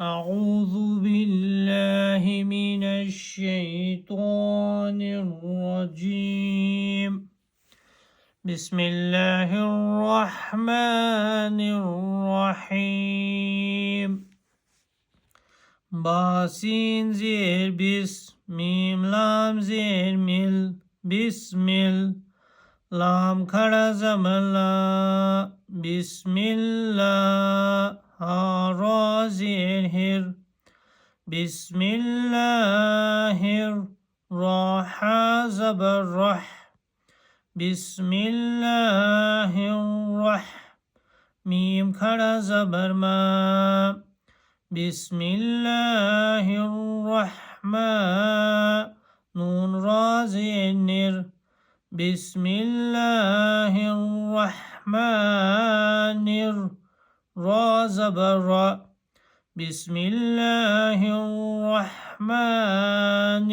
أعوذ بالله من الشيطان الرجيم. بسم الله الرحمن الرحيم. باسين زير بس ميم لام زير مل بسم لام کھڑا زملا بسم الله را زير هر بسم الله راح زبر رح بسم الله الرح ميم کھڑا زبر ما بسم الله الرحمن نون را زير نر بسم الله الرحمن را زبر را بسم الله الرحمن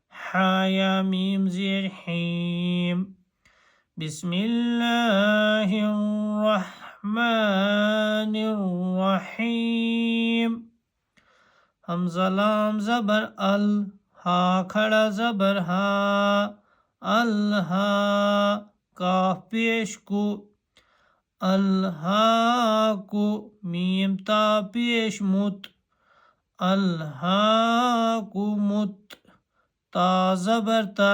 حيا ميم زير حيم بسم الله الرحمن الرحيم. همزة لام زبر ال ها کھڑا زبر ها الها کاف پیش کو الهاکو میم تا پیش مت الهاکمت تا زبر تا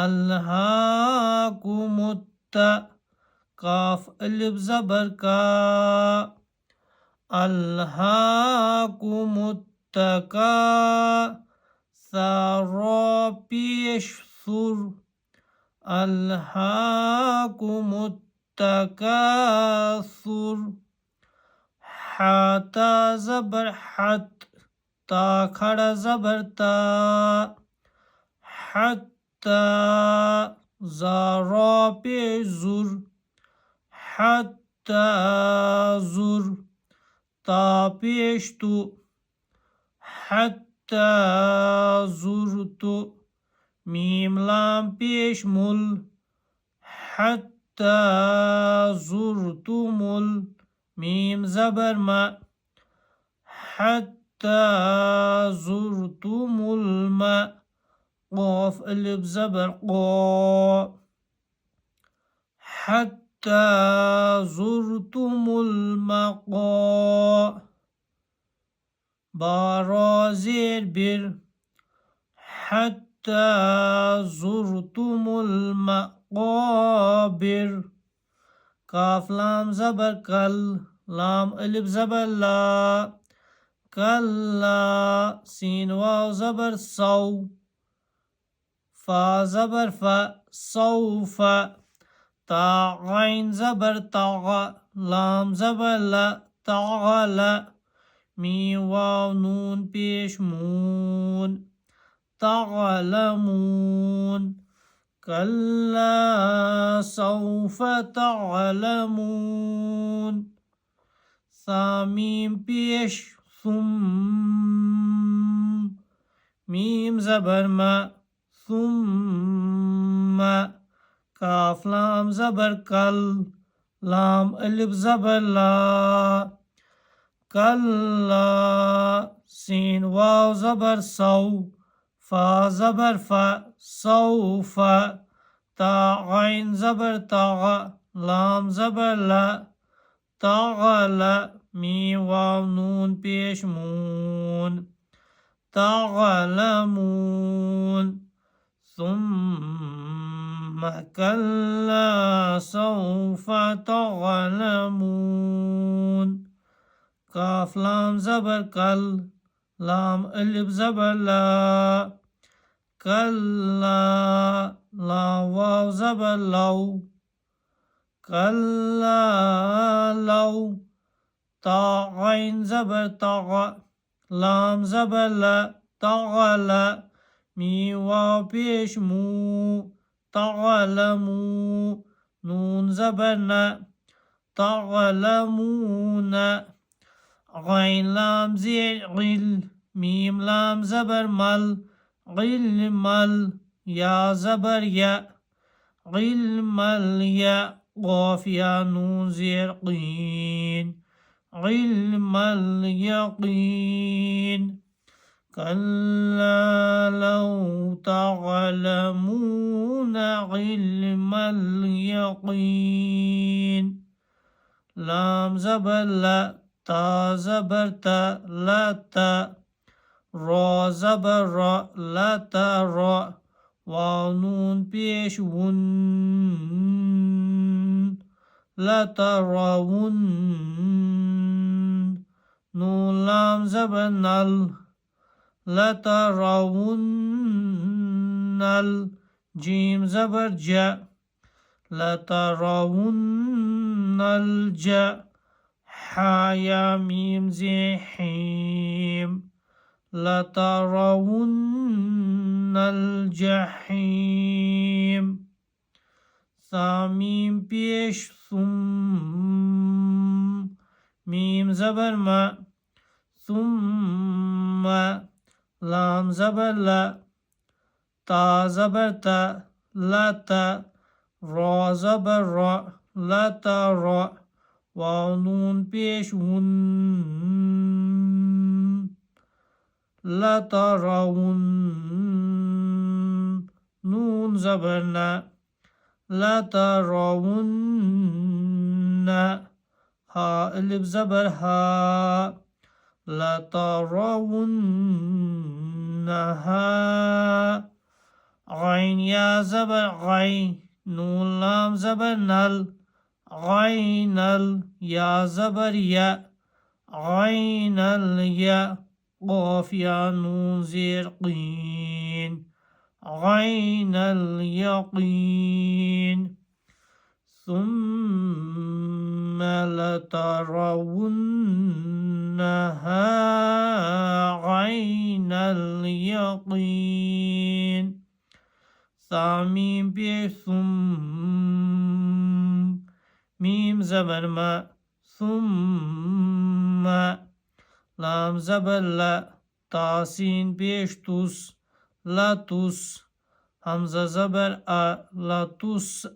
الهاکمت کاف الف زبر کا الهاکمت کا ثرا پیش ثر الهاکمت تکاثر حتا زبر حت تا کھڑا زبر تا حتا زارا پیش زر حتا زر تا پیش تو حتا زرتو میم لام پیش مل حتى زرتم ميم زبر ما حتى زرتم الماء قاف الف زبر قا حتى زرتم المقا بارا زير بر حتى زرتم المقابر کاف لام زبر کل لام الف زبر لا کلا سین واو زبر سو فا زبر فا سوف تا عین زبر طغ لام زبر لا طغل میم واو نون پیش مون تعلمون كلا سوف تعلمون ثاميم بيش ثم ميم زبر ما ثم كاف لام زبر كل لام الف زبر لا كلا سين واو زبر سو فا زبر فا سوف تا عين زبر طغ لام زبر لا طغل ميم واو نون پیش مون تعلمون ثم كلا سوف تعلمون كاف لام زبر كل لام الف زبر لا كلا لا واو زبر لو كلا لو تا عين زبر طغ لام زبر لا طغل مي واو پیش مو تعلمو نون زبر نا تعلمون عين لام زير غل ميم لام زبر مل غل مل يا زبر يا غل مل يا قاف يا نون زير قين علم اليقين كلا لو تعلمون علم اليقين لام زبر لا تا زبر تا لا تا را زبر را لا تا را واو نون پیش ون لا تراون نون لام زبر نل لا تراون الجيم زبر جاء لا تراون الجاء حيا ميم زي حيم لا ترون الجحيم ثاميم بيش ثم ميم زبر ما ثم لام زبر لا تا زبر تا لا تا را زبر را لا تا را واو نون پیش ون لا ترون نون زبرنا لا ترون ها الف زبر ها لا ترونها عين يا زبر غين نون لام زبر نل غين يا زبر يا غين اليا قاف يا نون زير قين عين اليقين ثم لترونها عين اليقين ثاميم بثم ميم زبر ما ثم لام زبر لا تاسين بيش توس لا توس همزة زبر لا توس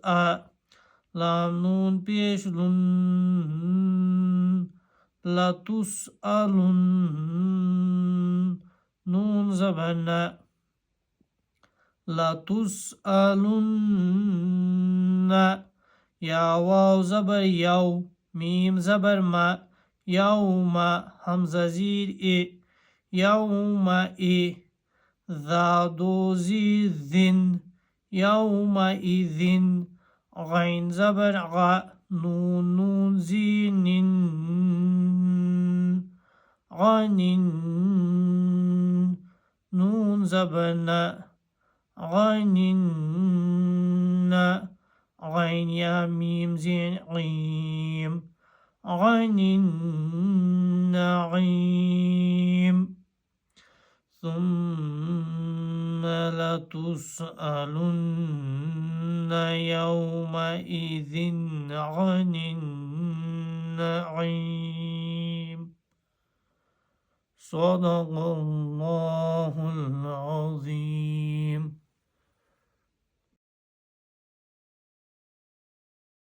لام نون بيش لن لا تسألن نون زبرنا لا تسألن يا واو زبر يو ميم زبر ما يوم همزة زير يوم ذا دو زي ذن يومئذ غين زبر غ نون نون زي نن غن نون زبرنا غن غين يا ميم زين عيم غن نعيم ثم لتسألن يومئذ عن النعيم صدق الله العظيم.